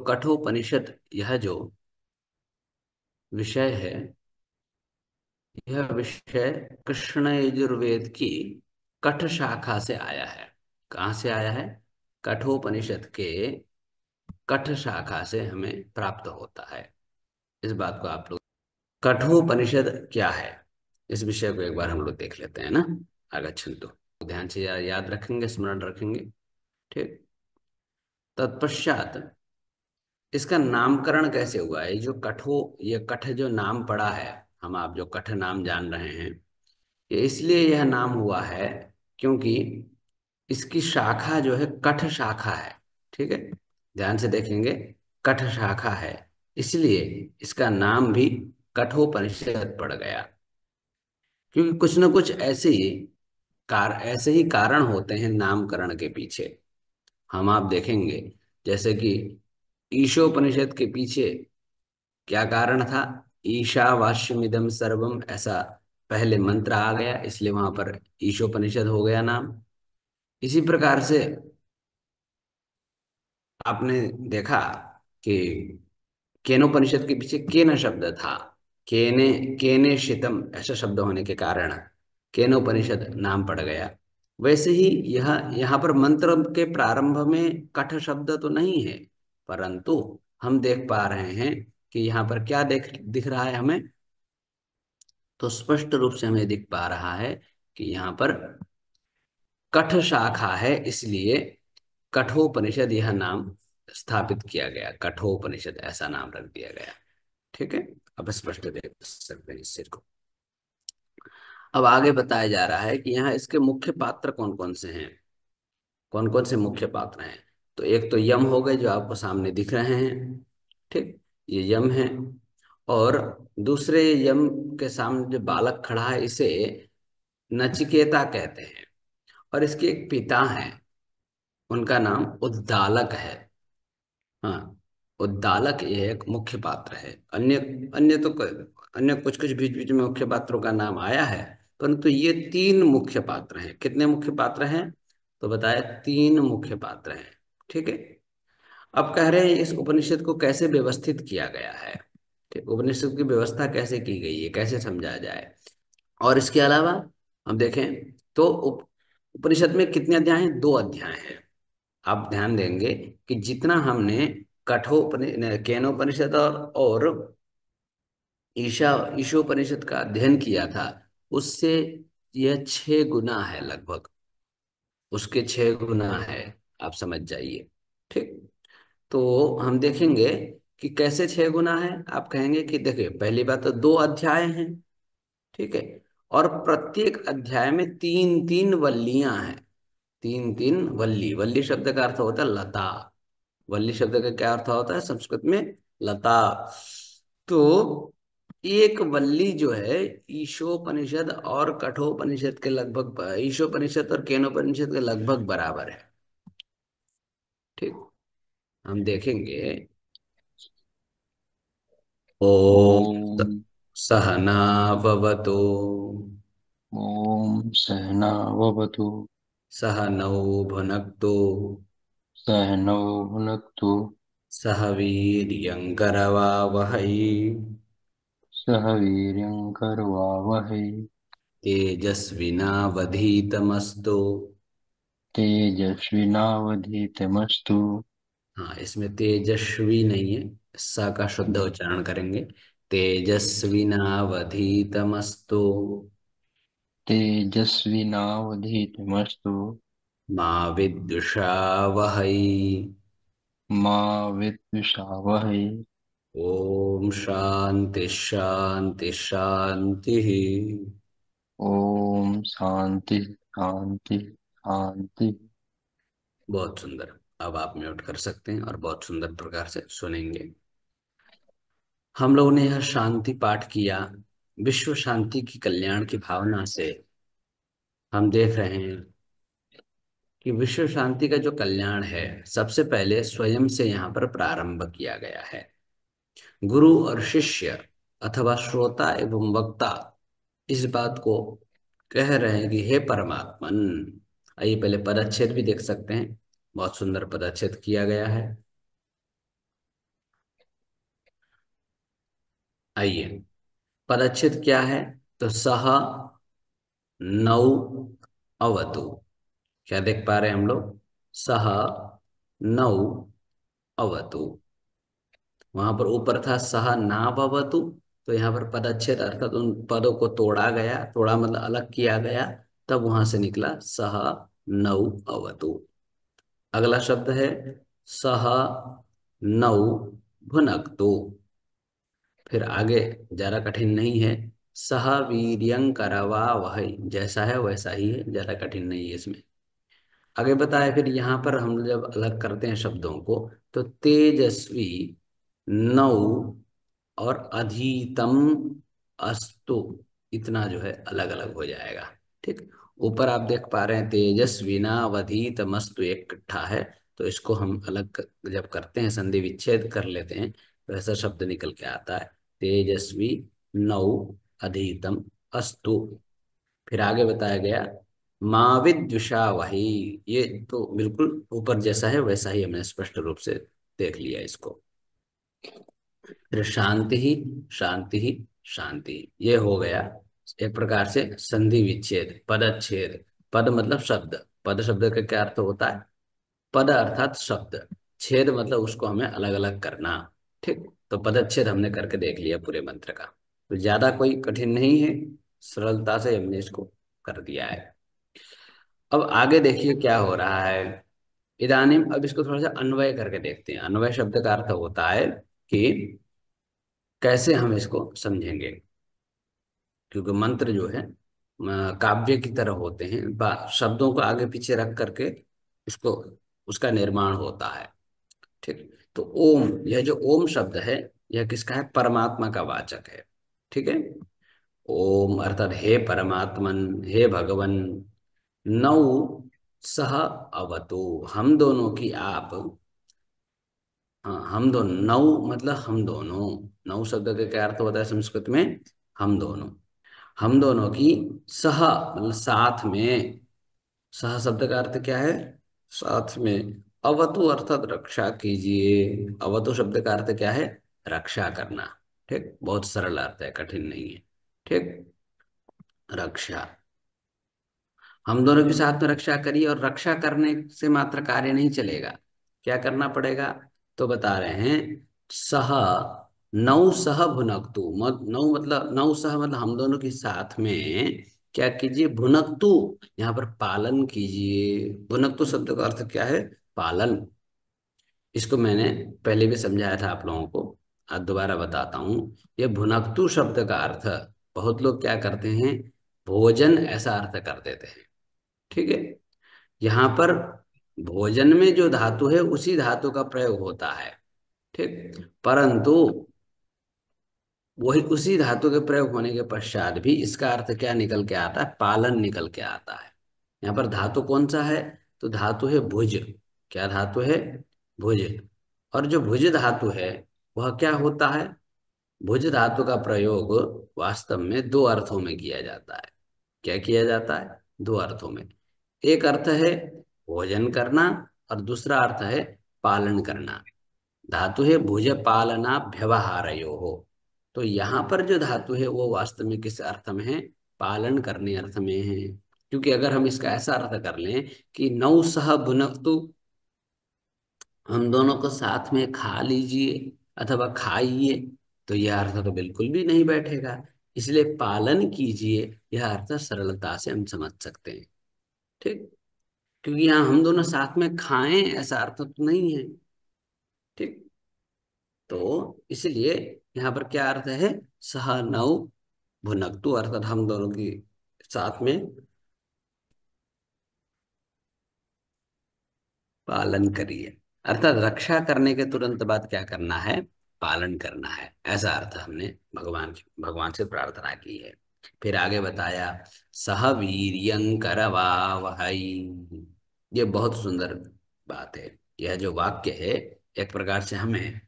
कठोपनिषद यह जो विषय है, यह विषय कृष्ण यजुर्वेद की कठ शाखा से आया है। कहाँ से आया है? कठोपनिषद के कठ शाखा से हमें प्राप्त होता है। इस बात को आप लोग, कठोपनिषद क्या है, इस विषय को एक बार हम लोग देख लेते हैं ना। आगच्छन्तु, ध्यान से याद रखेंगे, स्मरण रखेंगे। ठीक। तत्पश्चात इसका नामकरण कैसे हुआ है? जो ये कठ जो नाम पड़ा है, हम आप जो कठ नाम जान रहे हैं, ये इसलिए यह नाम हुआ है क्योंकि इसकी शाखा जो है कठ शाखा है। ठीक है, ध्यान से देखेंगे, कठ शाखा है, इसलिए इसका नाम भी कठोपनिषद पड़ गया। क्योंकि कुछ न कुछ ऐसे ही कारण होते हैं नामकरण के पीछे। हम आप देखेंगे, जैसे कि ईशोपनिषद के पीछे क्या कारण था? ईशावास्यमिदं सर्वम, ऐसा पहले मंत्र आ गया, इसलिए वहां पर ईशोपनिषद हो गया नाम। इसी प्रकार से आपने देखा कि केनोपनिषद के पीछे केन शब्द था। केने केने शितम ऐसा शब्द होने के कारण केनोपनिषद नाम पड़ गया। वैसे ही यह यहाँ पर मंत्र के प्रारंभ में कठ शब्द तो नहीं है, परंतु हम देख पा रहे हैं कि यहाँ पर क्या दिख रहा है हमें। तो स्पष्ट रूप से हमें दिख पा रहा है कि यहाँ पर कठ शाखा है, इसलिए कठोपनिषद यह नाम स्थापित किया गया। कठोपनिषद ऐसा नाम रख दिया गया। ठीक है, अब स्पष्ट देख सकते हैं इस सिर को। अब आगे बताया जा रहा है कि यहाँ इसके मुख्य पात्र कौन कौन से हैं। कौन कौन से मुख्य पात्र हैं? तो एक तो यम हो गए, जो आपको सामने दिख रहे हैं। ठीक, ये यम है। और दूसरे यम के सामने जो बालक खड़ा है, इसे नचिकेता कहते हैं। और इसके एक पिता हैं, उनका नाम उद्दालक है। हाँ, उद्दालक ये एक मुख्य पात्र है। अन्य अन्य तो अन्य कुछ कुछ बीच बीच में मुख्य पात्रों का नाम आया है, परंतु ये तीन मुख्य पात्र हैं। कितने मुख्य पात्र हैं? तो बताया, तीन मुख्य पात्र हैं। ठीक है। अब कह रहे हैं इस उपनिषद को कैसे व्यवस्थित किया गया है। ठीक, उपनिषद की व्यवस्था कैसे की गई है, कैसे समझा जाए। और इसके अलावा हम देखें तो उपनिषद में कितने अध्याय हैं? दो अध्याय हैं। आप ध्यान देंगे कि जितना हमने केनोपनिषद और ईशोपनिषद का अध्ययन किया था, उससे यह 6 गुना है लगभग, उसके 6 गुना है। आप समझ जाइए। ठीक। तो हम देखेंगे कि कैसे 6 गुना है। आप कहेंगे कि देखिए, पहली बात तो 2 अध्याय हैं। ठीक है। और प्रत्येक अध्याय में तीन तीन वल्लियां हैं। तीन तीन वल्ली, वल्ली शब्द का अर्थ होता है लता। वल्ली शब्द का क्या अर्थ होता है संस्कृत में? लता। तो एक वल्ली जो है, ईशोपनिषद और कठोपनिषद के लगभग, ईशोपनिषद और केनोपनिषद के लगभग बराबर है। ठीक, हम देखेंगे। ओम ओम। सहनाववतु, ओम सहनाववतु। सह नौ भुनक्तु, सह नौ भुनक्तु। सह वीर्यङ्करवावहै, सह वीर्यं करवावहै। तेजस्विनावधीतमस्तु। तेजस्विनावधीतमस्तु। हाँ, इसमें तेजस्वी नहीं है, स का शुद्ध उच्चारण करेंगे। तेजस्विनावधीतमस्तु, तेजस्विनावधीतमस्तु। मा विद्विषावहै। मा विद्विषावहै। ओम शांति शांति शांति। ओम शांति शांति शांति। बहुत सुंदर। अब आप म्यूट कर सकते हैं और बहुत सुंदर प्रकार से सुनेंगे। हम लोगों ने यह शांति पाठ किया विश्व शांति की कल्याण की भावना से। हम देख रहे हैं कि विश्व शांति का जो कल्याण है, सबसे पहले स्वयं से यहाँ पर प्रारंभ किया गया है। गुरु और शिष्य अथवा श्रोता एवं वक्ता इस बात को कह रहे हैं कि हे परमात्मन। आइए पहले पदच्छेद भी देख सकते हैं। बहुत सुंदर पदच्छेद किया गया है। आइए, पदच्छेद क्या है? तो सह नौ अवतु। क्या देख पा रहे हैं हम लोग? सह नौ अवतु। वहां पर ऊपर था सह नाववतु, तो यहाँ पर पदच्छेद अर्थात उन पदों को तोड़ा गया, तोड़ा मतलब अलग किया गया, तब वहां से निकला सह नौ अवतु। अगला शब्द है सह नौ भुनक्तु। फिर आगे ज्यादा कठिन नहीं है, सह वीर्यंकरवावहै। जैसा है वैसा ही है, ज्यादा कठिन नहीं है इसमें। आगे बताया, फिर यहाँ पर हम जब अलग करते हैं शब्दों को, तो तेजस्वी नौ और अधीतम अस्तु, इतना जो है अलग अलग हो जाएगा। ठीक, ऊपर आप देख पा रहे हैं तेजस्विनावधीतमस्तु इकट्ठा है, तो इसको हम अलग जब करते हैं, संधि विच्छेद कर लेते हैं, तो ऐसा शब्द निकल के आता है तेजस्वी नौ अधीतम अस्तु। फिर आगे बताया गया माँ विद्युषा वही। ये तो बिल्कुल ऊपर जैसा है वैसा ही हमने स्पष्ट रूप से देख लिया इसको। फिर शांति ही शांति ही शांति, ये हो गया एक प्रकार से संधि विच्छेद, पदच्छेद। पद मतलब शब्द, पद शब्द का क्या अर्थ होता है? पद अर्थात शब्द, छेद मतलब उसको हमें अलग अलग करना। ठीक, तो पदच्छेद हमने करके देख लिया पूरे मंत्र का, तो ज्यादा कोई कठिन नहीं है, सरलता से हमने इसको कर दिया है। अब आगे देखिए क्या हो रहा है। इदानीम, अब इसको थोड़ा सा अन्वय करके देखते हैं। अन्वय शब्द का अर्थ होता है कि कैसे हम इसको समझेंगे, क्योंकि मंत्र जो है काव्य की तरह होते हैं, शब्दों को आगे पीछे रख करके इसको उसका निर्माण होता है। ठीक, तो ओम, यह जो ओम शब्द है, यह किसका है? परमात्मा का वाचक है। ठीक है, ओम अर्थात हे परमात्मन, हे भगवन। नौ सह अवतु, हम दोनों की आप, हाँ हम दोनों, नौ मतलब हम दोनों। नौ शब्द का क्या अर्थ होता है संस्कृत में? हम दोनों। हम दोनों की सह मतलब साथ में, सह शब्द का अर्थ क्या है? साथ में। अवतु अर्थात रक्षा कीजिए। अवतु शब्द का अर्थ क्या है? रक्षा करना। ठीक, बहुत सरल अर्थ है, कठिन नहीं है। ठीक, रक्षा, हम दोनों के साथ में रक्षा करिए। और रक्षा करने से मात्र कार्य नहीं चलेगा, क्या करना पड़ेगा? तो बता रहे हैं सह नौ सह भुनक्तु। नौ मतलब, नौ सह मतलब हम दोनों के साथ में क्या कीजिए? भुनक्तु, यहाँ पर पालन कीजिए। भुनक्तु शब्द का अर्थ क्या है? पालन। इसको मैंने पहले भी समझाया था आप लोगों को, आज दोबारा बताता हूँ। ये भुनक्तु शब्द का अर्थ, बहुत लोग क्या करते हैं, भोजन ऐसा अर्थ कर देते हैं। ठीक है, यहाँ पर भोजन में जो धातु है उसी धातु का प्रयोग होता है। ठीक, परंतु वही उसी धातु के प्रयोग होने के पश्चात भी इसका अर्थ क्या निकल के आता है? पालन निकल के आता है। यहाँ पर धातु कौन सा है? तो धातु है भुज। क्या धातु है? भुज। और जो भुज धातु है वह क्या होता है? भुज धातु का प्रयोग वास्तव में दो अर्थों में किया जाता है। क्या किया जाता है? दो अर्थों में। एक अर्थ है भोजन करना, और दूसरा अर्थ है पालन करना। धातु है भुज पालना व्यवहारयो हो। तो यहाँ पर जो धातु है वो वास्तव में किस अर्थ में है? पालन करने अर्थ में है। क्योंकि अगर हम इसका ऐसा अर्थ कर लें कि नौ सह भुनक्तु, हम दोनों को साथ में खा लीजिए अथवा खाइए, तो यह अर्थ तो बिल्कुल भी नहीं बैठेगा। इसलिए पालन कीजिए, यह अर्थ सरलता से हम समझ सकते हैं। ठीक, क्योंकि यहाँ हम दोनों साथ में खाएं ऐसा अर्थ तो नहीं है। ठीक, तो इसलिए यहाँ पर क्या अर्थ है? सह नौ भुनक्तु, अर्थात हम दोनों की साथ में पालन करिए। अर्थात रक्षा करने के तुरंत बाद क्या करना है? पालन करना है, ऐसा अर्थ हमने भगवान से प्रार्थना की है। फिर आगे बताया सह वीर्यं करवावहै। ये बहुत सुंदर बात है। यह जो वाक्य है एक प्रकार से हमें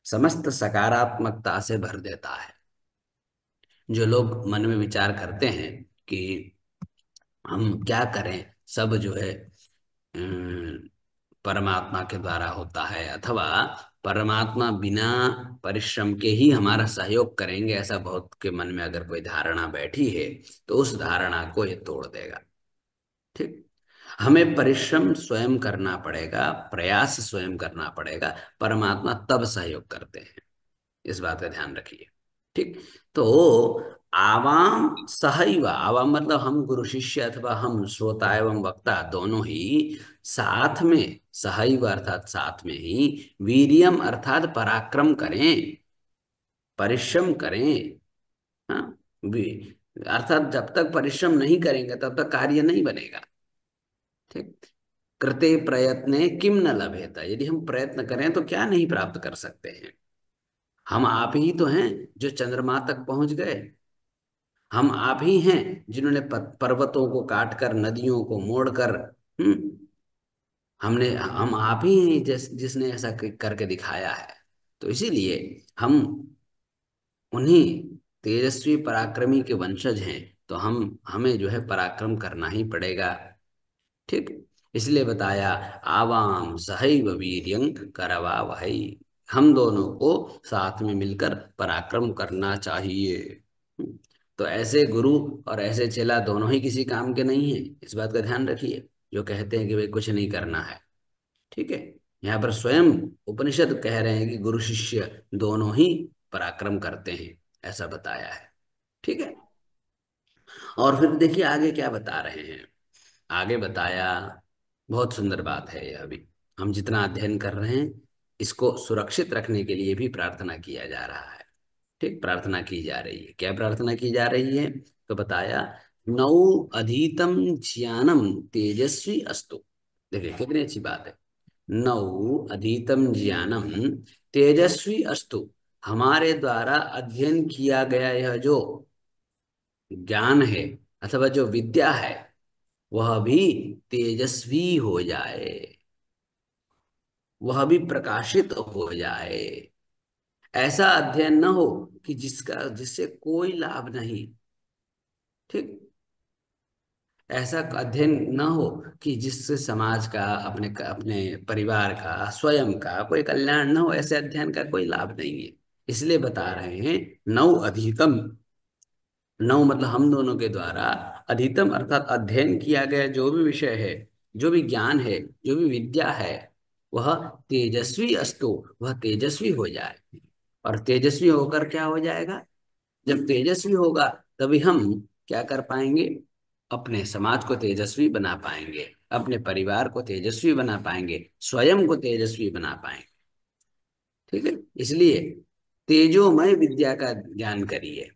समस्त सकारात्मकता से भर देता है। जो लोग मन में विचार करते हैं कि हम क्या करें, सब जो है परमात्मा के द्वारा होता है, अथवा परमात्मा बिना परिश्रम के ही हमारा सहयोग करेंगे, ऐसा बहुत के मन में अगर कोई धारणा बैठी है तो उस धारणा को ये तोड़ देगा। ठीक। हमें परिश्रम स्वयं करना पड़ेगा, प्रयास स्वयं करना पड़ेगा, परमात्मा तब सहयोग करते हैं। इस बात का ध्यान रखिए। ठीक। तो आवाम सहैव, आवाम मतलब हम गुरु शिष्य अथवा हम श्रोता एवं वक्ता दोनों ही साथ में, सहैव अर्थात साथ में ही, वीरियम अर्थात पराक्रम करें, परिश्रम करें। हाँ, अर्थात जब तक परिश्रम नहीं करेंगे तब तक कार्य नहीं बनेगा। ठीक। कृते प्रयत्ने किम न लभेत, यदि हम प्रयत्न करें तो क्या नहीं प्राप्त कर सकते हैं। हम आप ही तो हैं जो चंद्रमा तक पहुंच गए। हम आप ही हैं जिन्होंने पर्वतों को काटकर, नदियों को मोड़कर, हमने, हम आप ही हैं जिसने ऐसा करके दिखाया है। तो इसीलिए हम उन्हीं तेजस्वी पराक्रमी के वंशज हैं। तो हम, हमें जो है पराक्रम करना ही पड़ेगा। ठीक। इसलिए बताया, आवाम सहैव वीर्यं करवावहै, हम दोनों को साथ में मिलकर पराक्रम करना चाहिए। तो ऐसे गुरु और ऐसे चेला दोनों ही किसी काम के नहीं है, इस बात का ध्यान रखिए। जो कहते हैं कि भाई कुछ नहीं करना है। ठीक है। यहाँ पर स्वयं उपनिषद कह रहे हैं कि गुरु शिष्य दोनों ही पराक्रम करते हैं, ऐसा बताया है। ठीक है। और फिर देखिए आगे क्या बता रहे हैं। आगे बताया, बहुत सुंदर बात है यह भी। हम जितना अध्ययन कर रहे हैं इसको सुरक्षित रखने के लिए भी प्रार्थना किया जा रहा है। ठीक। प्रार्थना की जा रही है। क्या प्रार्थना की जा रही है? तो बताया, नौ अधीतम ज्ञानम तेजस्वी अस्तु। देखिए कितनी अच्छी बात है। नौ अधीतम ज्ञानम तेजस्वी अस्तु, हमारे द्वारा अध्ययन किया गया यह जो ज्ञान है अथवा जो विद्या है वह भी तेजस्वी हो जाए, वह भी प्रकाशित हो जाए। ऐसा अध्ययन न हो कि जिससे कोई लाभ नहीं। ठीक। ऐसा अध्ययन न हो कि जिससे समाज का, अपने अपने परिवार का, स्वयं का कोई कल्याण न हो। ऐसे अध्ययन का कोई लाभ नहीं है। इसलिए बता रहे हैं, नौ अधिकम, नौ मतलब हम दोनों के द्वारा, अधिकतम अर्थात अध्ययन किया गया जो भी विषय है, जो भी ज्ञान है, जो भी विद्या है, वह तेजस्वी अस्तु, वह तेजस्वी हो जाए। और तेजस्वी होकर क्या हो जाएगा? जब तेजस्वी होगा तभी हम क्या कर पाएंगे? अपने समाज को तेजस्वी बना पाएंगे, अपने परिवार को तेजस्वी बना पाएंगे, स्वयं को तेजस्वी बना पाएंगे। ठीक है। इसलिए तेजोमय विद्या का ज्ञान करिए।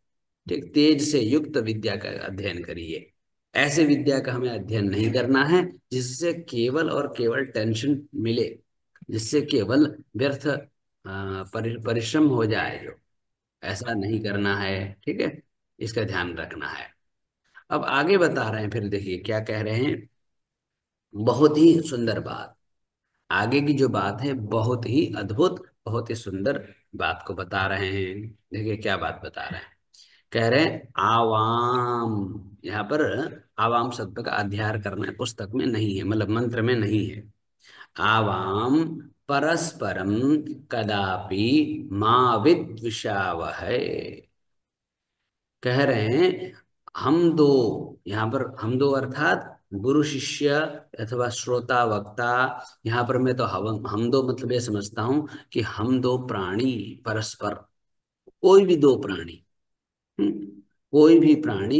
ठीक। तेज से युक्त विद्या का अध्ययन करिए। ऐसे विद्या का हमें अध्ययन नहीं करना है जिससे केवल और केवल टेंशन मिले, जिससे केवल व्यर्थ परिश्रम हो जाए। जो ऐसा नहीं करना है। ठीक है। इसका ध्यान रखना है। अब आगे बता रहे हैं, फिर देखिए क्या कह रहे हैं। बहुत ही सुंदर बात, आगे की जो बात है बहुत ही अद्भुत, बहुत ही सुंदर बात को बता रहे हैं। देखिए क्या बात बता रहे हैं। कह रहे हैं आवाम, यहाँ पर आवाम शब्द का अध्ययन करना है, पुस्तक में नहीं है, मतलब मंत्र में नहीं है। आवाम परस्परम कदापि माँ विद्विषावहै। कह रहे हैं हम दो, यहाँ पर हम दो अर्थात गुरु शिष्य अथवा श्रोता वक्ता। यहाँ पर मैं तो हम दो मतलब ये समझता हूं कि हम दो प्राणी परस्पर, कोई भी दो प्राणी, कोई भी प्राणी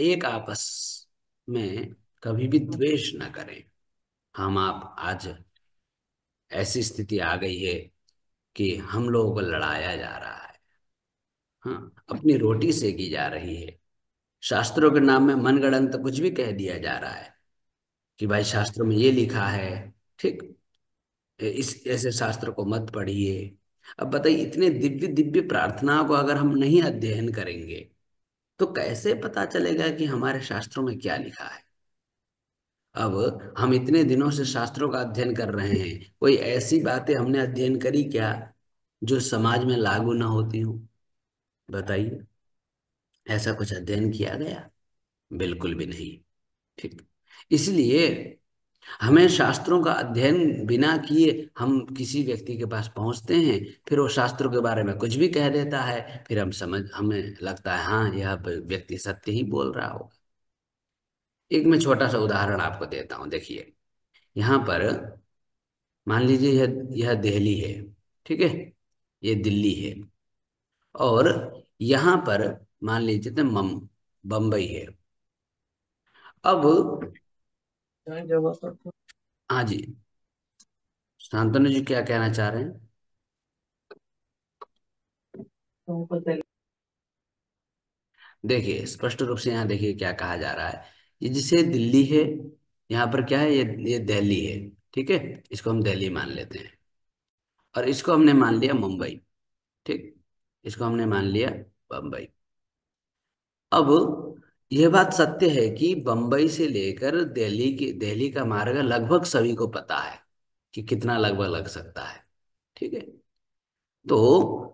एक आपस में कभी भी द्वेष न करें। हम आप आज ऐसी स्थिति आ गई है कि हम लोगों को लड़ाया जा रहा है। हाँ, अपनी रोटी सेकी जा रही है। शास्त्रों के नाम में मनगढ़ंत कुछ भी कह दिया जा रहा है कि भाई शास्त्रों में ये लिखा है। ठीक। इस ऐसे शास्त्र को मत पढ़िए। अब बताइए, इतने दिव्य दिव्य प्रार्थनाओं को अगर हम नहीं अध्ययन करेंगे तो कैसे पता चलेगा कि हमारे शास्त्रों में क्या लिखा है? अब हम इतने दिनों से शास्त्रों का अध्ययन कर रहे हैं, कोई ऐसी बातें हमने अध्ययन करी क्या जो समाज में लागू ना होती हो? बताइए, ऐसा कुछ अध्ययन किया गया? बिल्कुल भी नहीं। ठीक। इसलिए हमें शास्त्रों का अध्ययन बिना किए हम किसी व्यक्ति के पास पहुंचते हैं, फिर वो शास्त्रों के बारे में कुछ भी कह देता है, फिर हमें लगता है हाँ यह व्यक्ति सत्य ही बोल रहा होगा। एक मैं छोटा सा उदाहरण आपको देता हूँ, देखिए। यहाँ पर मान लीजिए यह दिल्ली है, ठीक है, ये दिल्ली है। और यहाँ पर मान लीजिए तो बम्बई है। अब हाँ जी, शांतनु जी क्या कहना चाह रहे हैं? देखिए स्पष्ट रूप से यहाँ देखिए क्या कहा जा रहा है। ये जिसे दिल्ली है, यहाँ पर क्या है, ये दिल्ली है, ठीक है, इसको हम दिल्ली मान लेते हैं। और इसको हमने मान लिया मुंबई, ठीक, इसको हमने मान लिया बम्बई। अब यह बात सत्य है कि बम्बई से लेकर दिल्ली का मार्ग लगभग सभी को पता है कि कितना लगभग लग सकता है, ठीक है। तो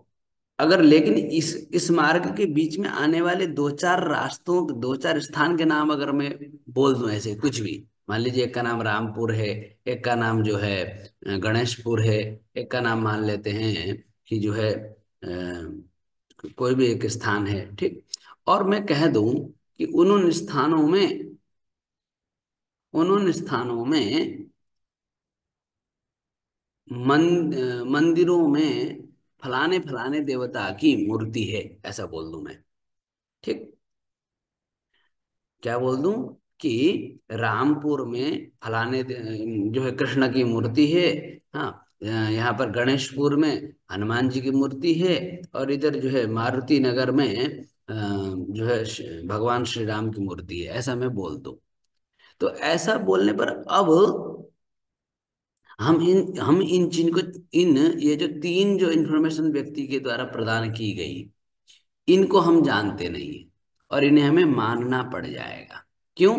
अगर लेकिन इस मार्ग के बीच में आने वाले दो चार रास्तों, दो चार स्थान के नाम अगर मैं बोल दूं ऐसे कुछ भी, मान लीजिए एक का नाम रामपुर है, एक का नाम जो है गणेशपुर है, एक का नाम मान लेते हैं कि जो है कोई भी एक स्थान है, ठीक। और मैं कह दूं कि उन स्थानों में मंदिरों में फलाने फलाने देवता की मूर्ति है, ऐसा बोल दूं मैं, ठीक। क्या बोल दूं कि रामपुर में जो है कृष्ण की मूर्ति है। हाँ, यहाँ पर गणेशपुर में हनुमान जी की मूर्ति है। और इधर जो है मारुति नगर में जो है भगवान श्री राम की मूर्ति है, ऐसा मैं बोल दूं। तो ऐसा बोलने पर अब हम इन चीज को, इन ये जो तीन जो इंफॉर्मेशन व्यक्ति के द्वारा प्रदान की गई, इनको हम जानते नहीं है, और इन्हें हमें मानना पड़ जाएगा। क्यों?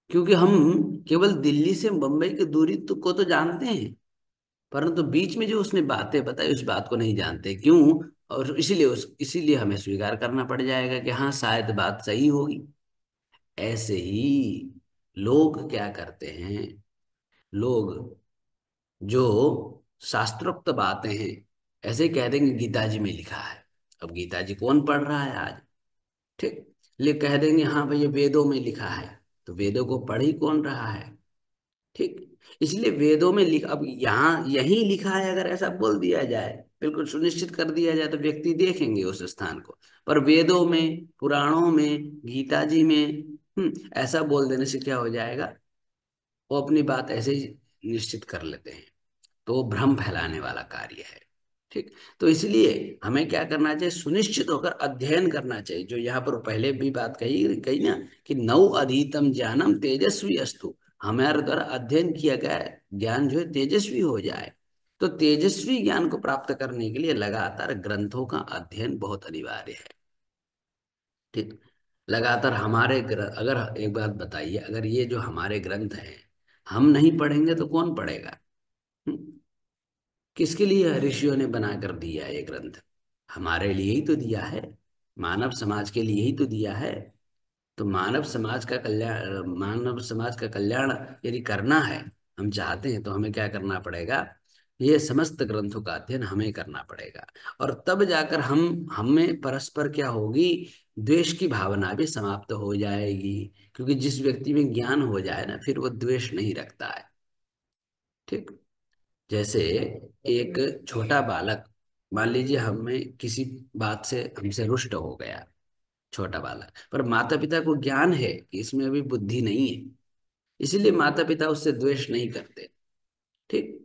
क्योंकि हम केवल दिल्ली से मुंबई की दूरी को तो जानते हैं, परंतु बीच में जो उसने बातें बताई उस बात को नहीं जानते। क्यों? और इसीलिए हमें स्वीकार करना पड़ जाएगा कि हाँ शायद बात सही होगी। ऐसे ही लोग क्या करते हैं, लोग जो शास्त्रोक्त बातें हैं, ऐसे ही कह देंगे गीता जी में लिखा है। अब गीता जी कौन पढ़ रहा है आज, ठीक। ले कह देंगे हाँ भाई ये वेदों में लिखा है, तो वेदों को पढ़ ही कौन रहा है, ठीक। इसलिए वेदों में अब यहाँ यही लिखा है, अगर ऐसा बोल दिया जाए, बिल्कुल सुनिश्चित कर दिया जाए, तो व्यक्ति देखेंगे उस स्थान को। पर वेदों में, पुराणों में, गीता जी में ऐसा बोल देने से क्या हो जाएगा, वो अपनी बात ऐसे ही निश्चित कर लेते हैं। तो वो भ्रम फैलाने वाला कार्य है, ठीक। तो इसलिए हमें क्या करना चाहिए, सुनिश्चित होकर अध्ययन करना चाहिए। जो यहाँ पर पहले भी बात कही कही ना कि नव अधीतम ज्ञानम तेजस्वी अस्तु, हमारे द्वारा अध्ययन किया गया ज्ञान जो है तेजस्वी हो जाए। तो तेजस्वी ज्ञान को प्राप्त करने के लिए लगातार ग्रंथों का अध्ययन बहुत अनिवार्य है, ठीक। लगातार अगर एक बात बताइए, अगर ये जो हमारे ग्रंथ हैं हम नहीं पढ़ेंगे तो कौन पढ़ेगा? हम्म? किसके लिए ऋषियों ने बना कर दिया ये ग्रंथ? हमारे लिए ही तो दिया है, मानव समाज के लिए ही तो दिया है। तो मानव समाज का कल्याण यदि करना है, हम चाहते हैं, तो हमें क्या करना पड़ेगा, ये समस्त ग्रंथों का अध्ययन हमें करना पड़ेगा। और तब जाकर हमें परस्पर क्या होगी, द्वेष की भावना भी समाप्त हो जाएगी। क्योंकि जिस व्यक्ति में ज्ञान हो जाए ना, फिर वो द्वेष नहीं रखता है, ठीक। जैसे एक छोटा बालक, मान लीजिए हमें किसी बात से हमसे रुष्ट हो गया, छोटा बालक, पर माता पिता को ज्ञान है कि इसमें अभी बुद्धि नहीं है, इसीलिए माता पिता उससे द्वेष नहीं करते, ठीक।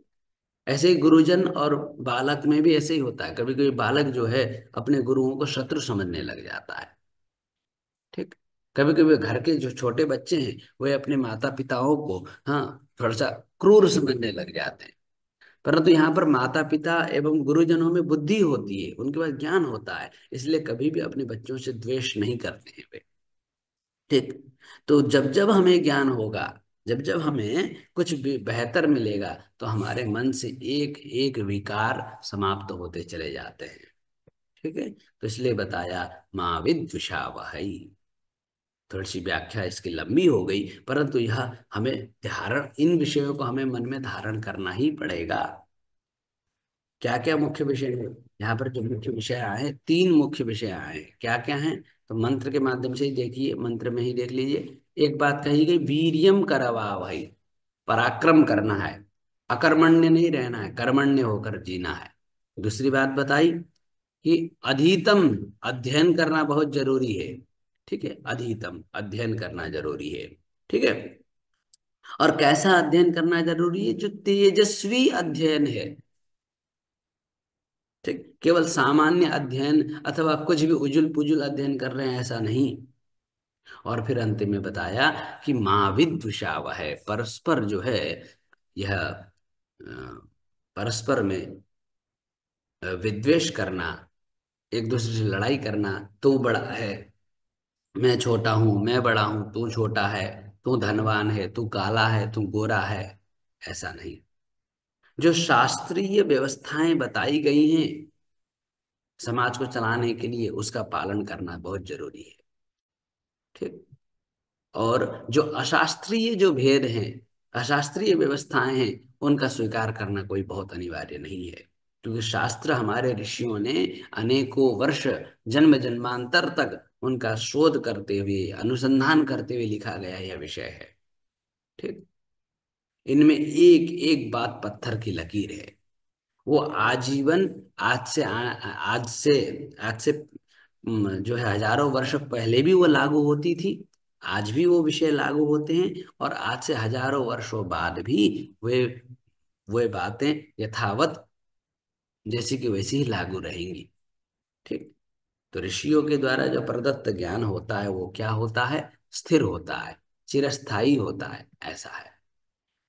ऐसे ही गुरुजन और बालक में भी ऐसे ही होता है। कभी कभी बालक जो है अपने गुरुओं को शत्रु समझने लग जाता है, ठीक। कभी कभी घर के जो छोटे बच्चे हैं वे अपने माता पिताओं को हाँ थोड़ा सा क्रूर समझने लग जाते हैं। परंतु यहाँ पर माता पिता एवं गुरुजनों में बुद्धि होती है, उनके पास ज्ञान होता है, इसलिए कभी भी अपने बच्चों से द्वेष नहीं करते हैं वे, ठीक। तो जब जब हमें ज्ञान होगा, जब जब हमें कुछ भी बेहतर मिलेगा, तो हमारे मन से एक एक विकार समाप्त होते चले जाते हैं, ठीक है। तो इसलिए बताया माँ विद्विषावहै। थोड़ी सी व्याख्या इसकी लंबी हो गई, परंतु यह हमें धारण, इन विषयों को हमें मन में धारण करना ही पड़ेगा। क्या क्या मुख्य विषय है यहाँ पर? जो मुख्य विषय आए, तीन मुख्य विषय आए, क्या क्या हैं? तो मंत्र के माध्यम से ही देखिए, मंत्र में ही देख लीजिए। एक बात कही गई, वीर्यम करवावहै, पराक्रम करना है, अकर्मण्य नहीं रहना है, कर्मण्य होकर जीना है। दूसरी बात बताई कि अधीतम, अध्ययन करना बहुत जरूरी है। ठीक है, अधीतम, अध्ययन करना जरूरी है। ठीक है। और कैसा अध्ययन करना जरूरी है? जो तेजस्वी अध्ययन है। ठीक, केवल सामान्य अध्ययन अथवा कुछ भी उजुल पुजुल अध्ययन कर रहे हैं ऐसा नहीं। और फिर अंत में बताया कि माँ विद्विषावह है, परस्पर जो है यह परस्पर में विद्वेष करना, एक दूसरे से लड़ाई करना, तू बड़ा है, मैं छोटा हूं, मैं बड़ा हूं, तू छोटा है, तू धनवान है, तू काला है, तू गोरा है, ऐसा नहीं। जो शास्त्रीय व्यवस्थाएं बताई गई हैं समाज को चलाने के लिए, उसका पालन करना बहुत जरूरी है। ठीक। और जो अशास्त्रीय जो भेद हैं, अशास्त्रीय व्यवस्थाएं हैं, उनका स्वीकार करना कोई बहुत अनिवार्य नहीं है। क्योंकि शास्त्र हमारे ऋषियों ने अनेकों वर्ष, जन्म जन्मांतर तक उनका शोध करते हुए, अनुसंधान करते हुए लिखा गया यह विषय है। ठीक। इनमें एक एक बात पत्थर की लकीर है। वो आजीवन, आज से जो है हजारों वर्ष पहले भी वो लागू होती थी, आज भी वो विषय लागू होते हैं, और आज से हजारों वर्षों बाद भी वे बातें यथावत जैसी की वैसी ही लागू रहेंगी। ठीक। तो ऋषियों के द्वारा जो प्रदत्त ज्ञान होता है वो क्या होता है? स्थिर होता है, चिरस्थायी होता है, ऐसा है।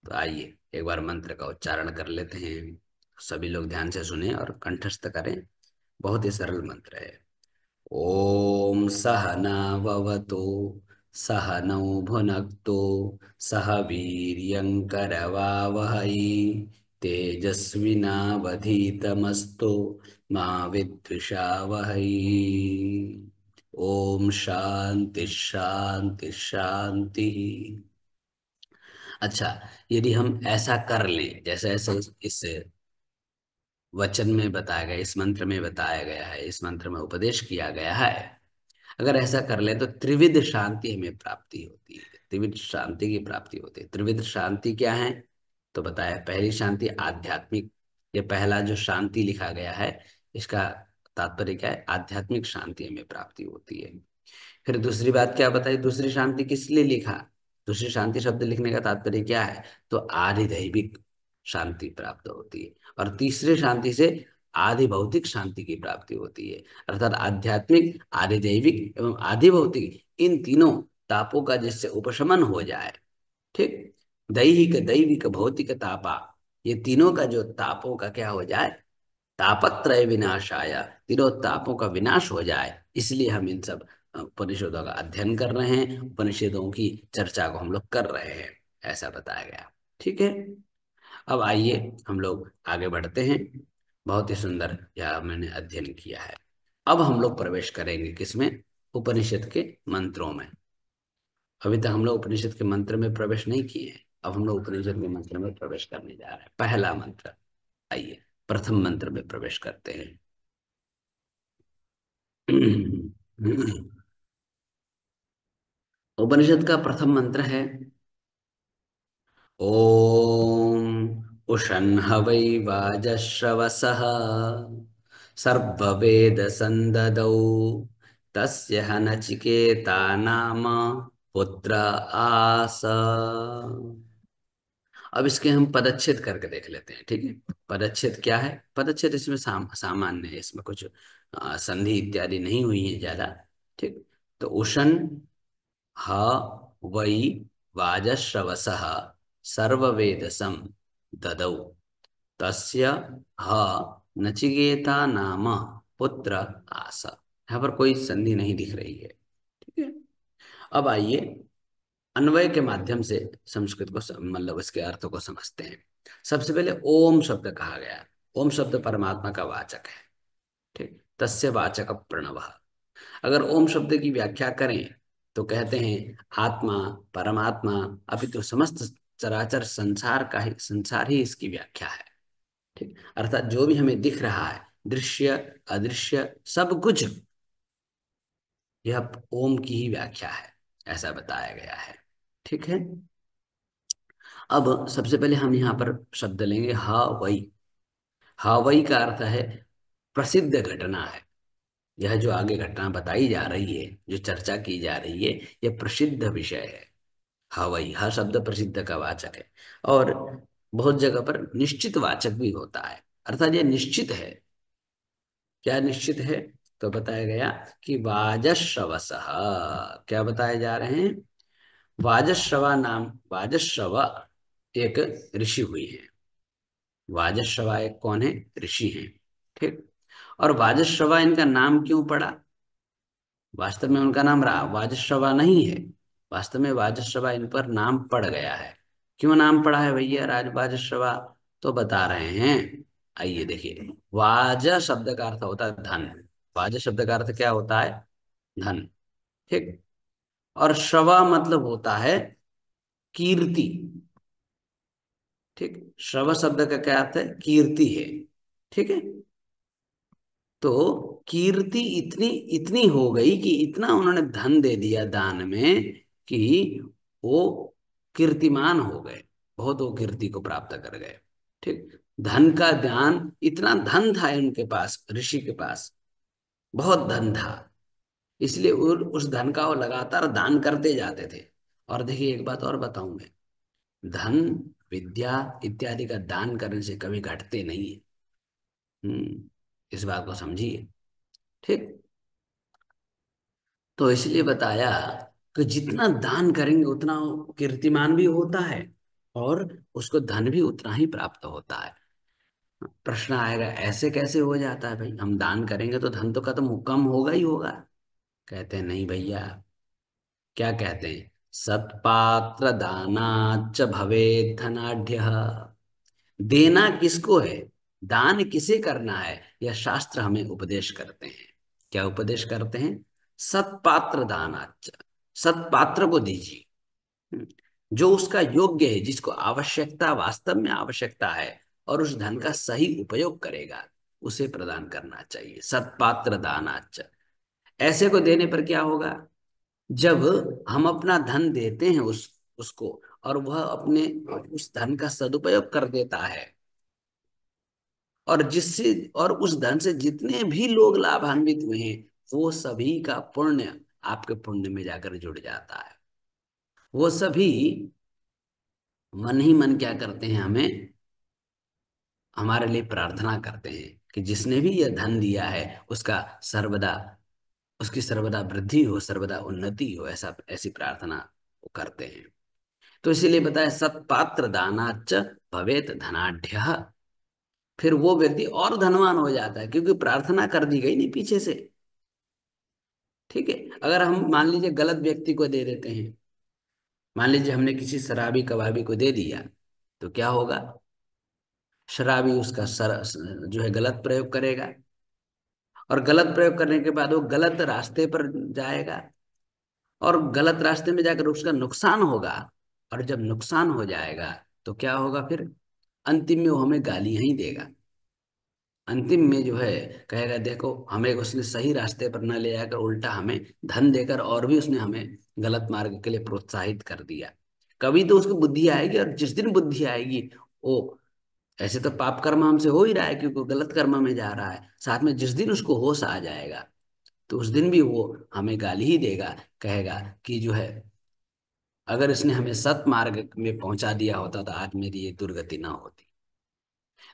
तो आइए एक बार मंत्र का उच्चारण कर लेते हैं। सभी लोग ध्यान से सुने और कंठस्थ करें। बहुत ही सरल मंत्र है। ओम सहनाववतु, सहनौ भुनक्तु, सह वीर्यङ्करवावहै, तेजस्विनावधीतमस्तु मा विद्विषावहै। ओम शांति शांति शांति। अच्छा, यदि हम ऐसा कर लें जैसे ऐसे इस वचन में बताया गया, इस मंत्र में बताया गया है, इस मंत्र में उपदेश किया गया है, अगर ऐसा कर ले तो त्रिविध शांति हमें प्राप्ति होती है, त्रिविध शांति की प्राप्ति होती है। त्रिविध शांति क्या है? तो बताया, पहली शांति आध्यात्मिक, ये पहला जो शांति लिखा गया है इसका तात्पर्य क्या है? आध्यात्मिक शांति हमें प्राप्ति होती है। फिर दूसरी बात क्या बताई? दूसरी शांति किस लिए लिखा? दूसरी शांति शब्द लिखने का तात्पर्य क्या है? तो आधिदैविक शांति प्राप्त होती है। और तीसरे शांति से आधि भौतिक शांति की प्राप्ति होती है। अर्थात आध्यात्मिक, आधिदैविक एवं आधि भौतिक, इन तीनों तापों का जिससे उपशमन हो जाए। ठीक। दैहिक, दैविक, भौतिक तापा, ये तीनों का जो तापों का क्या हो जाए? तापत्रय विनाशाय, तीनों तापों का विनाश हो जाए, इसलिए हम इन सब उपनिषदों का अध्ययन कर रहे हैं, उपनिषदों की चर्चा को हम लोग कर रहे हैं, ऐसा बताया गया। ठीक है। अब आइए हम लोग आगे बढ़ते हैं। बहुत ही सुंदर यह मैंने अध्ययन किया है। अब हम लोग प्रवेश करेंगे किसमें? उपनिषद के मंत्रों में। अभी तक हम लोग उपनिषद के मंत्र में प्रवेश नहीं किए हैं, अब हम लोग उपनिषद के मंत्र में प्रवेश करने जा रहे हैं। पहला मंत्र, आइए प्रथम मंत्र में प्रवेश करते हैं। उपनिषद का प्रथम मंत्र है ओम उषन्हवै वाजश्रवसः सर्ववेद संददौ तस्य ह नचिकेता नाम पुत्र आस। अब इसके हम पदच्छेद करके देख लेते हैं। ठीक है। पदच्छेद क्या है? पदच्छेद इसमें सामान्य है, इसमें कुछ संधि इत्यादि नहीं हुई है ज्यादा। ठीक। तो उषन ह वै वाजश्रवसः सर्ववेदसं ददौ तस्य ह नचिकेता नाम पुत्र आस। यहाँ पर कोई संधि नहीं दिख रही है। ठीक है। अब आइए अन्वय के माध्यम से संस्कृत को मतलब इसके अर्थ को समझते हैं। सबसे पहले ओम शब्द कहा गया। ओम शब्द परमात्मा का वाचक है। ठीक। तस्य वाचक प्रणव। अगर ओम शब्द की व्याख्या करें तो कहते हैं आत्मा, परमात्मा, अभी तो समस्त चराचर संसार ही इसकी व्याख्या है। ठीक, अर्थात जो भी हमें दिख रहा है, दृश्य अदृश्य सब कुछ, यह ओम की ही व्याख्या है, ऐसा बताया गया है। ठीक है। अब सबसे पहले हम यहाँ पर शब्द लेंगे हा वही। हा वही का अर्थ है प्रसिद्ध घटना है। यह जो आगे घटना बताई जा रही है, जो चर्चा की जा रही है, यह प्रसिद्ध विषय है। हवाई, हा शब्द प्रसिद्ध का वाचक है। और बहुत जगह पर निश्चित वाचक भी होता है, अर्थात यह निश्चित है। क्या निश्चित है? तो बताया गया कि वाजश्रवस, क्या बताए जा रहे हैं? वाजश्रवा नाम, वाजश्रवा एक ऋषि हुई है। वाजश्रवा एक कौन है? ऋषि हैं। ठीक। और वाजश्रवा इनका नाम क्यों पड़ा? वास्तव में उनका नाम वाजश्रवा नहीं है। वास्तव में वाजश्रवा इन पर नाम पड़ गया है। क्यों नाम पड़ा है भैया राज वाजश्रवा? तो बता रहे हैं, आइए देखिए। वाज शब्द का अर्थ होता है धन। वाज शब्द का अर्थ क्या होता है? धन। ठीक। और श्रवा मतलब होता है कीर्ति। ठीक। श्रव शब्द का क्या अर्थ है? कीर्ति है। ठीक है। तो कीर्ति इतनी इतनी हो गई कि इतना उन्होंने धन दे दिया दान में कि वो कीर्तिमान हो गए, बहुत वो कीर्ति को प्राप्त कर गए। ठीक। धन का ध्यान, इतना धन था उनके पास, ऋषि के पास बहुत धन था, इसलिए उस धन का वो लगातार दान करते जाते थे। और देखिए एक बात और बताऊं मैं, धन, विद्या इत्यादि का दान करने से कभी घटते नहीं है। इस बात को समझिए। ठीक। तो इसलिए बताया कि जितना दान करेंगे उतना कीर्तिमान भी होता है, और उसको धन भी उतना ही प्राप्त होता है। प्रश्न आएगा ऐसे कैसे हो जाता है भाई, हम दान करेंगे तो धन तो कम होगा ही होगा। कहते हैं नहीं भैया। क्या कहते हैं? सत्पात्र दानाच भवेत् धनाढ्य। देना किसको है, दान किसे करना है, यह शास्त्र हमें उपदेश करते हैं। क्या उपदेश करते हैं? सत्पात्र दानाच, सत्पात्र को दीजिए। जो उसका योग्य है, जिसको आवश्यकता, वास्तव में आवश्यकता है, और उस धन का सही उपयोग करेगा, उसे प्रदान करना चाहिए। सत्पात्र दानाच। ऐसे को देने पर क्या होगा? जब हम अपना धन देते हैं उसको, और वह अपने उस धन का सदुपयोग कर देता है, और जिससे, और उस धन से जितने भी लोग लाभान्वित हुए हैं, वो सभी का पुण्य आपके पुण्य में जाकर जुड़ जाता है। वो सभी मन ही मन क्या करते हैं, हमें, हमारे लिए प्रार्थना करते हैं कि जिसने भी यह धन दिया है उसका सर्वदा, उसकी सर्वदा वृद्धि हो, सर्वदा उन्नति हो, ऐसा, ऐसी प्रार्थना वो करते हैं। तो इसीलिए बताया सत्पात्र दानाच भवेत धनाढ्य। फिर वो व्यक्ति और धनवान हो जाता है, क्योंकि प्रार्थना कर दी गई नहीं पीछे से। ठीक है। अगर हम मान लीजिए गलत व्यक्ति को दे देते हैं, मान लीजिए हमने किसी शराबी कबाबी को दे दिया, तो क्या होगा? शराबी उसका जो है गलत प्रयोग करेगा, और गलत प्रयोग करने के बाद वो गलत रास्ते पर जाएगा, और गलत रास्ते में जाकर उसका नुकसान होगा। और जब नुकसान हो जाएगा तो क्या होगा फिर? अंतिम में वो हमें गालियां ही देगा। अंतिम में जो है कहेगा देखो, हमें उसने सही रास्ते पर न ले जाकर उल्टा हमें धन देकर और भी उसने हमें गलत मार्ग के लिए प्रोत्साहित कर दिया। कभी तो उसको बुद्धि आएगी, और जिस दिन बुद्धि आएगी, वो, ऐसे तो पाप कर्म हमसे हो ही रहा है क्योंकि वो गलत कर्म में जा रहा है, साथ में जिस दिन उसको होश आ जाएगा, तो उस दिन भी वो हमें गाली ही देगा। कहेगा कि जो है, अगर इसने हमें सत मार्ग में पहुंचा दिया होता तो आज मेरी ये दुर्गति ना होती।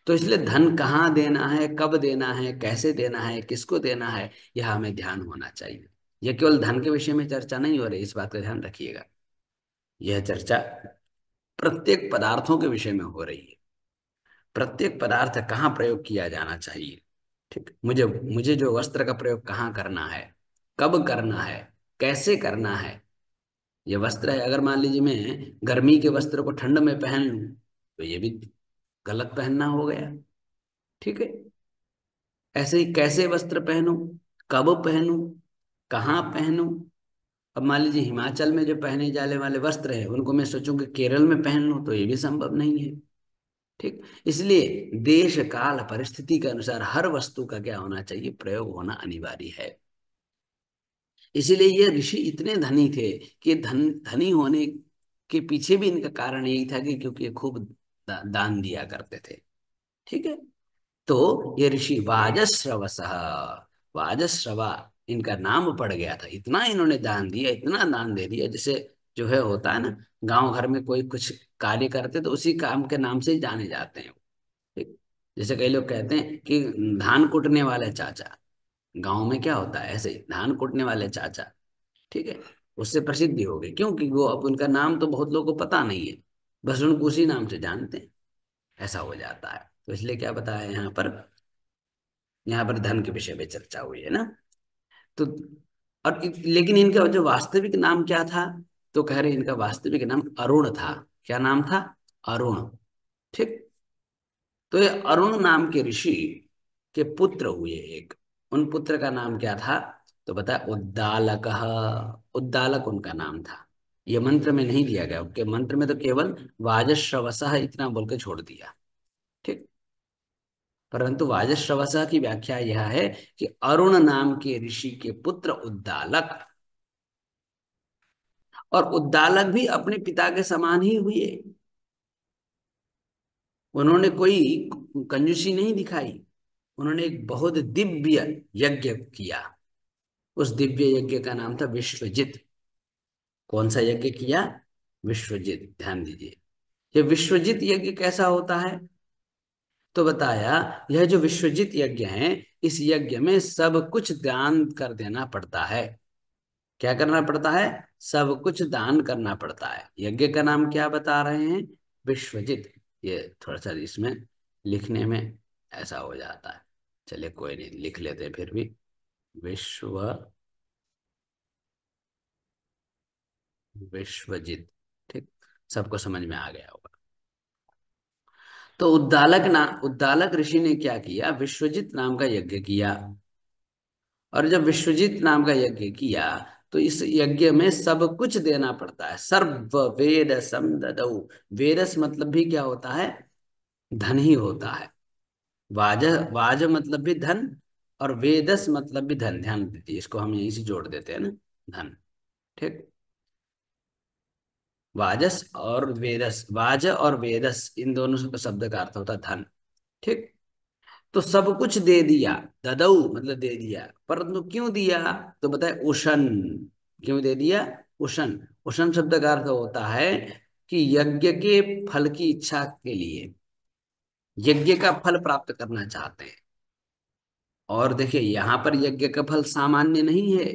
तो इसलिए धन कहाँ देना है, कब देना है, कैसे देना है, किसको देना है, यह हमें ध्यान होना चाहिए। यह केवल धन के विषय में चर्चा नहीं हो रही, इस बात का ध्यान रखिएगा। यह चर्चा प्रत्येक पदार्थों के विषय में हो रही है। प्रत्येक पदार्थ कहाँ प्रयोग किया जाना चाहिए। ठीक, मुझे मुझे जो वस्त्र का प्रयोग कहाँ करना है, कब करना है, कैसे करना है। ये वस्त्र है, अगर मान लीजिए मैं गर्मी के वस्त्र को ठंड में पहन लूं, तो ये भी गलत पहनना हो गया। ठीक है। ऐसे ही कैसे वस्त्र पहनूं, कब पहनूं, कहाँ पहनूं, अब मान लीजिए हिमाचल में जो पहने जाने वाले वस्त्र हैं उनको मैं सोचूं कि केरल में पहन लूं, तो ये भी संभव नहीं है। ठीक। इसलिए देश काल परिस्थिति के अनुसार हर वस्तु का क्या होना चाहिए, प्रयोग होना अनिवार्य है। इसीलिए ये ऋषि इतने धनी थे कि धनी होने के पीछे भी इनका कारण यही था कि क्योंकि ये खूब दान दिया करते थे। ठीक है। तो ये ऋषि वाजश्रवस, वाजश्रवा इनका नाम पड़ गया था। इतना इन्होंने दान दिया, इतना दान दे दिया, जैसे जो है होता है ना, गांव घर में कोई कुछ कार्य करते तो उसी काम के नाम से ही जाने जाते हैं। ठीक। जैसे कई लोग कहते हैं कि धान कुटने वाले चाचा, गांव में क्या होता है ऐसे ही, धान कुटने वाले चाचा। ठीक है। उससे प्रसिद्धि हो गई, क्योंकि वो अब उनका नाम तो बहुत लोगों को पता नहीं है, बस उनको उसी नाम से जानते हैं। ऐसा हो जाता है। तो इसलिए क्या बताया यहाँ पर, यहाँ पर धन के विषय में चर्चा हुई है ना। तो और लेकिन इनका जो वास्तविक नाम क्या था, तो कह रहे इनका वास्तविक नाम अरुण था। क्या नाम था, अरुण। ठीक। तो ये अरुण नाम के ऋषि के पुत्र हुए एक। उन पुत्र का नाम क्या था, तो बता, उद्दालक। उद्दालक उनका नाम था। ये मंत्र में नहीं दिया गया, उनके मंत्र में तो केवल वाजश्रवसः इतना बोल के छोड़ दिया। ठीक। परंतु वाजश्रवसः की व्याख्या यह है कि अरुण नाम के ऋषि के पुत्र उद्दालक। और उद्दालक भी अपने पिता के समान ही हुए। उन्होंने कोई कंजूसी नहीं दिखाई। उन्होंने एक बहुत दिव्य यज्ञ किया। उस दिव्य यज्ञ का नाम था विश्वजित। कौन सा यज्ञ किया, विश्वजित। ध्यान दीजिए, ये विश्वजित यज्ञ कैसा होता है, तो बताया यह जो विश्वजित यज्ञ है, इस यज्ञ में सब कुछ दान कर देना पड़ता है। क्या करना पड़ता है, सब कुछ दान करना पड़ता है। यज्ञ का नाम क्या बता रहे हैं, विश्वजित। ये थोड़ा सा इसमें लिखने में ऐसा हो जाता है, चलिए कोई नहीं, लिख लेते हैं फिर भी। विश्व विश्वजित। ठीक। सबको समझ में आ गया होगा। तो उद्दालक ऋषि ने क्या किया, विश्वजित नाम का यज्ञ किया। और जब विश्वजित नाम का यज्ञ किया, तो इस यज्ञ में सब कुछ देना पड़ता है। सर्व वेद समददौ। वेदस मतलब भी क्या होता है, धन ही होता है। वाज वाज मतलब भी धन, और वेदस मतलब भी धन। ध्यान दीजिए, इसको हम यहीं से जोड़ देते हैं ना, धन। ठीक। वाजस और वेदस, वाज और वेदस इन दोनों का शब्द का अर्थ होता है धन। ठीक। तो सब कुछ दे दिया, ददऊ मतलब दे दिया, परंतु क्यों दिया, तो बताए उशन। क्यों दे दिया, उशन। उशन शब्द का अर्थ होता है कि यज्ञ के फल की इच्छा के लिए, यज्ञ का फल प्राप्त करना चाहते हैं। और देखिए यहाँ पर यज्ञ का फल सामान्य नहीं है,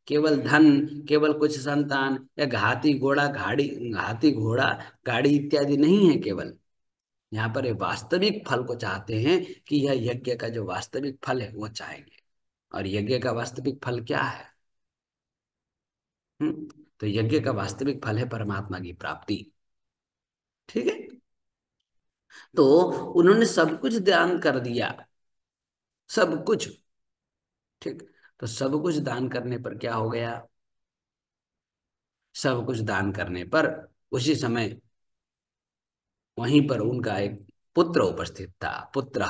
केवल धन, केवल कुछ संतान या घाती घोड़ा गाड़ी इत्यादि नहीं है केवल। यहाँ पर ये वास्तविक फल को चाहते हैं, कि यह यज्ञ का जो वास्तविक फल है वो चाहेंगे। और यज्ञ का वास्तविक फल क्या है, तो यज्ञ का वास्तविक फल है परमात्मा की प्राप्ति। ठीक है। तो उन्होंने सब कुछ दान कर दिया, सब कुछ। ठीक। तो सब कुछ दान करने पर क्या हो गया, सब कुछ दान करने पर उसी समय वहीं पर उनका एक पुत्र उपस्थित था, पुत्र।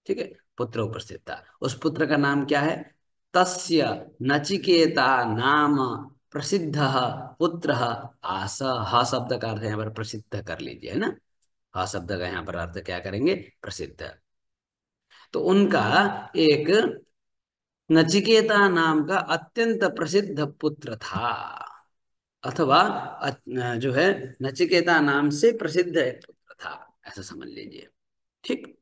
ठीक है। पुत्र उपस्थित था। उस पुत्र का नाम क्या है, तस्य नचिकेता नाम प्रसिद्ध पुत्र आस। ह शब्द का अर्थ यहाँ पर प्रसिद्ध कर लीजिए, है ना। ह शब्द का यहाँ पर अर्थ क्या करेंगे, प्रसिद्ध। तो उनका एक नचिकेता नाम का अत्यंत प्रसिद्ध पुत्र था, अथवा जो है नचिकेता नाम से प्रसिद्ध एक पुत्र था, ऐसा समझ लीजिए। ठीक।